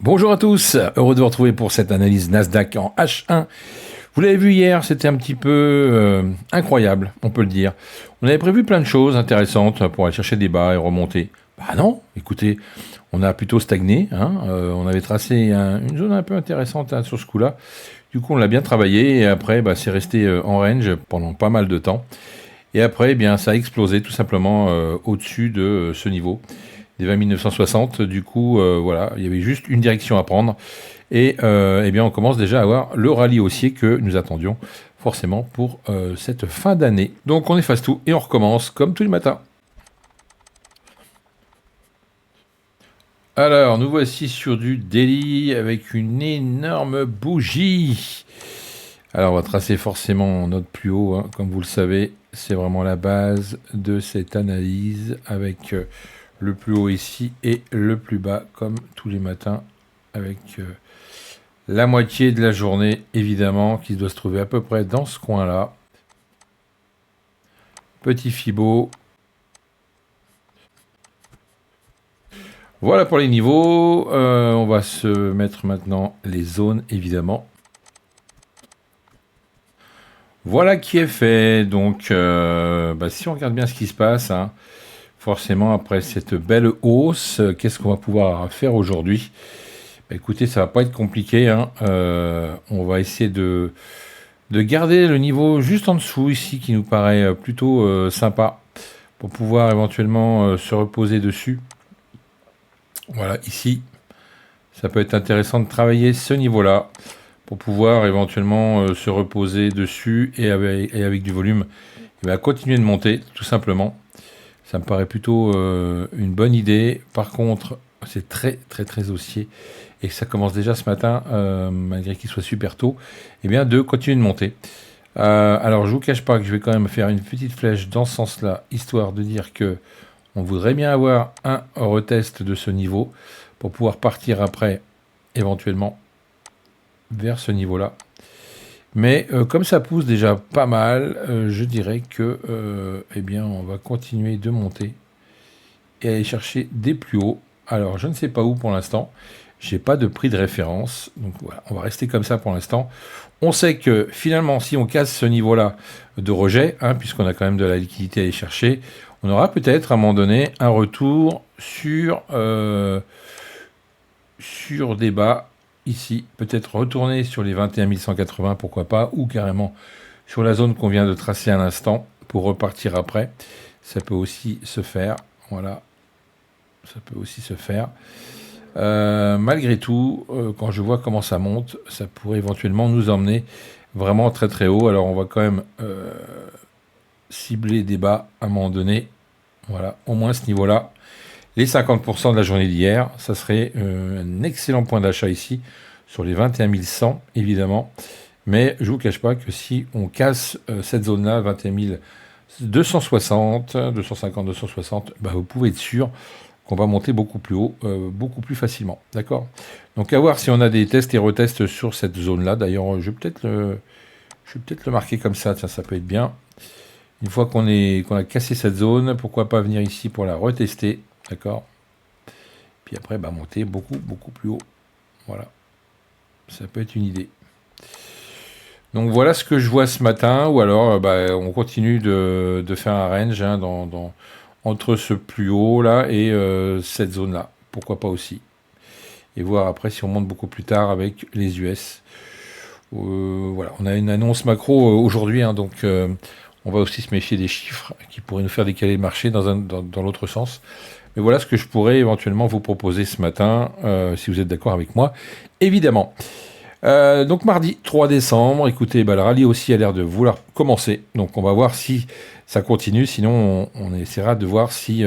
Bonjour à tous, heureux de vous retrouver pour cette analyse Nasdaq en H1. Vous l'avez vu hier, c'était un petit peu incroyable, on peut le dire. On avait prévu plein de choses intéressantes pour aller chercher des bas et remonter. Bah non, écoutez, on a plutôt stagné, on avait tracé une zone un peu intéressante sur ce coup-là. Du coup, on l'a bien travaillé et après, c'est resté en range pendant pas mal de temps. Et après, ça a explosé tout simplement au-dessus de ce niveau des 20 960. Du coup, voilà, il y avait juste une direction à prendre. Et on commence déjà à avoir le rallye haussier que nous attendions forcément pour cette fin d'année. Donc on efface tout et on recommence comme tous les matins. Alors, nous voici sur du daily avec une énorme bougie. Alors, on va tracer forcément notre plus haut, comme vous le savez. C'est vraiment la base de cette analyse avec le plus haut ici et le plus bas, comme tous les matins, avec la moitié de la journée, évidemment, qui doit se trouver à peu près dans ce coin-là. Petit Fibo. Voilà pour les niveaux. On va se mettre maintenant les zones, évidemment. Voilà qui est fait. Donc, si on regarde bien ce qui se passe, forcément, après cette belle hausse, qu'est-ce qu'on va pouvoir faire aujourd'hui ? Écoutez, ça va pas être compliqué. On va essayer de garder le niveau juste en dessous ici, qui nous paraît plutôt sympa, pour pouvoir éventuellement se reposer dessus. Voilà, ici, ça peut être intéressant de travailler ce niveau-là, pour pouvoir éventuellement se reposer dessus et avec du volume, continuer de monter, tout simplement. Ça me paraît plutôt une bonne idée. Par contre, c'est très, très, très haussier. Et ça commence déjà ce matin, malgré qu'il soit super tôt, de continuer de monter. Alors, je ne vous cache pas que je vais quand même faire une petite flèche dans ce sens-là, histoire de dire que on voudrait bien avoir un retest de ce niveau pour pouvoir partir après, éventuellement, vers ce niveau-là. Mais comme ça pousse déjà pas mal, je dirais que on va continuer de monter et aller chercher des plus hauts. Alors je ne sais pas où pour l'instant, j'ai pas de prix de référence, donc voilà, on va rester comme ça pour l'instant. On sait que finalement, si on casse ce niveau-là de rejet, puisqu'on a quand même de la liquidité à aller chercher, on aura peut-être à un moment donné un retour sur des bas. Ici, peut-être retourner sur les 21 180, pourquoi pas, ou carrément sur la zone qu'on vient de tracer à l'instant pour repartir après. Ça peut aussi se faire. Voilà. Ça peut aussi se faire. Malgré tout, quand je vois comment ça monte, ça pourrait éventuellement nous emmener vraiment très très haut. Alors on va quand même cibler des bas à un moment donné. Voilà, au moins ce niveau-là. Les 50% de la journée d'hier, ça serait un excellent point d'achat ici, sur les 21 100, évidemment. Mais je ne vous cache pas que si on casse cette zone-là, 21 260, 250, 260, vous pouvez être sûr qu'on va monter beaucoup plus haut, beaucoup plus facilement. D'accord ? Donc à voir si on a des tests et retests sur cette zone-là. D'ailleurs, je vais peut-être le marquer comme ça, tiens, ça peut être bien. Une fois qu'on a cassé cette zone, pourquoi pas venir ici pour la retester. D'accord. Puis après, monter beaucoup, beaucoup plus haut. Voilà. Ça peut être une idée. Donc voilà ce que je vois ce matin. Ou alors, on continue de faire un range entre ce plus haut là et cette zone-là. Pourquoi pas aussi. Et voir après si on monte beaucoup plus tard avec les US. Voilà. On a une annonce macro aujourd'hui. Donc on va aussi se méfier des chiffres qui pourraient nous faire décaler le marché dans l'autre sens. Mais voilà ce que je pourrais éventuellement vous proposer ce matin, si vous êtes d'accord avec moi, évidemment. Donc mardi 3 décembre, écoutez, le rallye aussi a l'air de vouloir commencer. Donc on va voir si ça continue, sinon on essaiera de voir si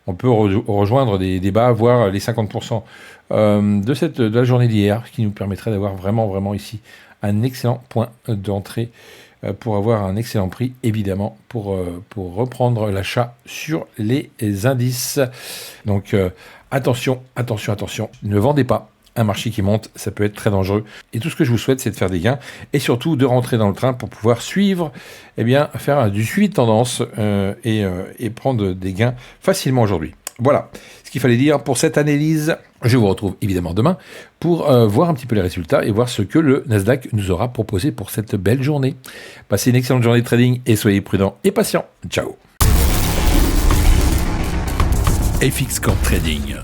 on peut rejoindre des bas, voire les 50% de la journée d'hier, qui nous permettrait d'avoir vraiment, vraiment ici un excellent point d'entrée pour avoir un excellent prix, évidemment, pour reprendre l'achat sur les indices. Donc, attention, attention, attention. Ne vendez pas un marché qui monte, ça peut être très dangereux. Et tout ce que je vous souhaite, c'est de faire des gains et surtout de rentrer dans le train pour pouvoir suivre, faire du suivi de tendance et prendre des gains facilement aujourd'hui. Voilà ce qu'il fallait dire pour cette analyse. Je vous retrouve évidemment demain pour voir un petit peu les résultats et voir ce que le Nasdaq nous aura proposé pour cette belle journée. Passez une excellente journée de trading et soyez prudents et patients. Ciao. FX Corp Trading.